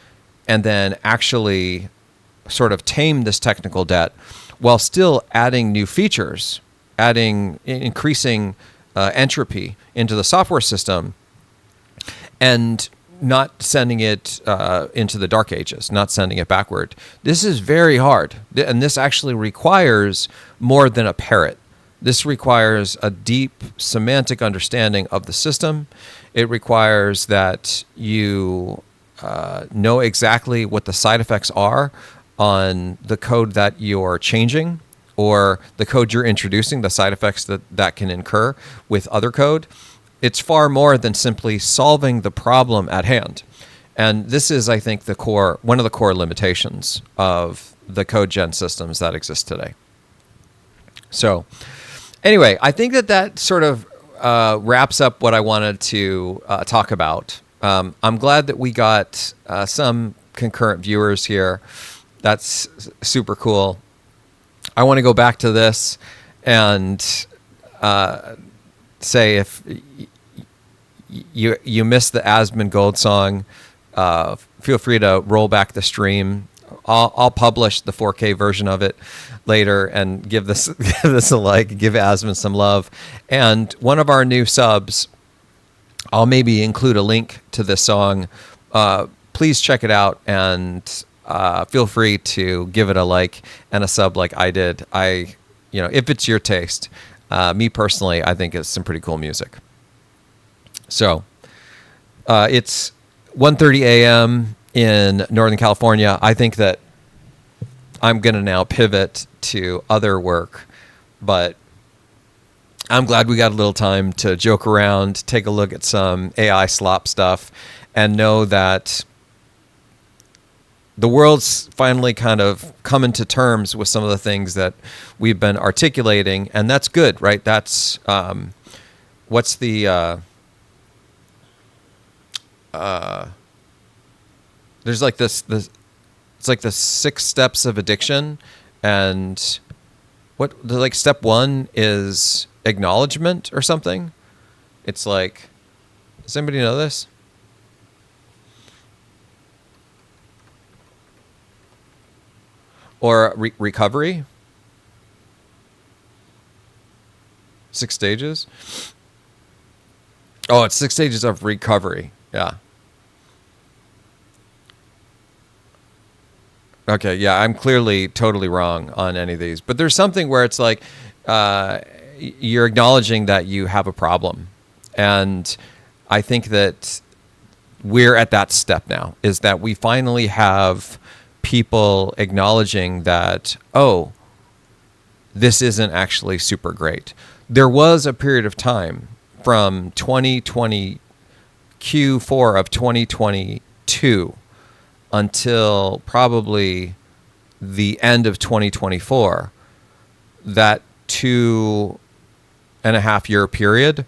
and then actually sort of tame this technical debt while still adding new features, increasing entropy into the software system, and not sending it into the dark ages, not sending it backward. This is very hard, and this actually requires more than a parrot. This requires a deep semantic understanding of the system. It requires that you know exactly what the side effects are on the code that you're changing or the code you're introducing, the side effects that can incur with other code. It's far more than simply solving the problem at hand. And this is, I think, one of the core limitations of the code gen systems that exist today. So anyway, I think that sort of wraps up what I wanted to talk about. I'm glad that we got some concurrent viewers here. That's super cool. I want to go back to this and say if you missed the Asmongold song, feel free to roll back the stream. I'll publish the 4K version of it later and give this a like, give Asmon some love. And one of our new subs, I'll maybe include a link to this song. Please check it out and feel free to give it a like and a sub like I did. If it's your taste. Me personally, I think it's some pretty cool music. So it's 1:30 a.m. in Northern California. I think that I'm going to now pivot to other work, but I'm glad we got a little time to joke around, take a look at some AI slop stuff, and know that the world's finally kind of coming to terms with some of the things that we've been articulating, and that's good, right? That's what's the there's like this it's like the 6 steps of addiction, and like step 1 is acknowledgement or something. It's like, does anybody know this? Or recovery? 6 stages? Oh, it's 6 stages of recovery. Yeah. Okay, yeah, I'm clearly totally wrong on any of these. But there's something where it's like you're acknowledging that you have a problem. And I think that we're at that step now, is that we finally have people acknowledging that, oh, this isn't actually super great. There was a period of time from 2020, Q4 of 2022 until probably the end of 2024, that 2.5 year period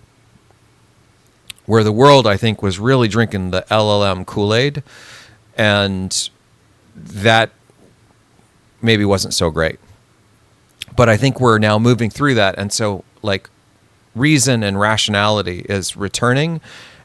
where the world, I think, was really drinking the LLM Kool-Aid, and that maybe wasn't so great. But I think we're now moving through that, and so like reason and rationality is returning,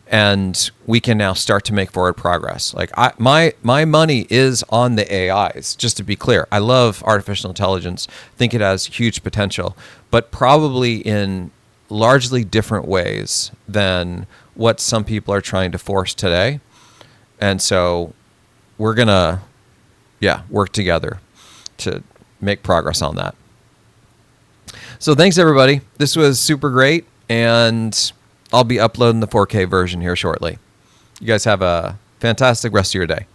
and we can now start to make forward progress. Like my money is on the AIs, just to be clear. I love artificial intelligence, think it has huge potential, but probably in largely different ways than what some people are trying to force today. And so we're going to, work together to make progress on that. So thanks, everybody. This was super great, and I'll be uploading the 4K version here shortly. You guys have a fantastic rest of your day.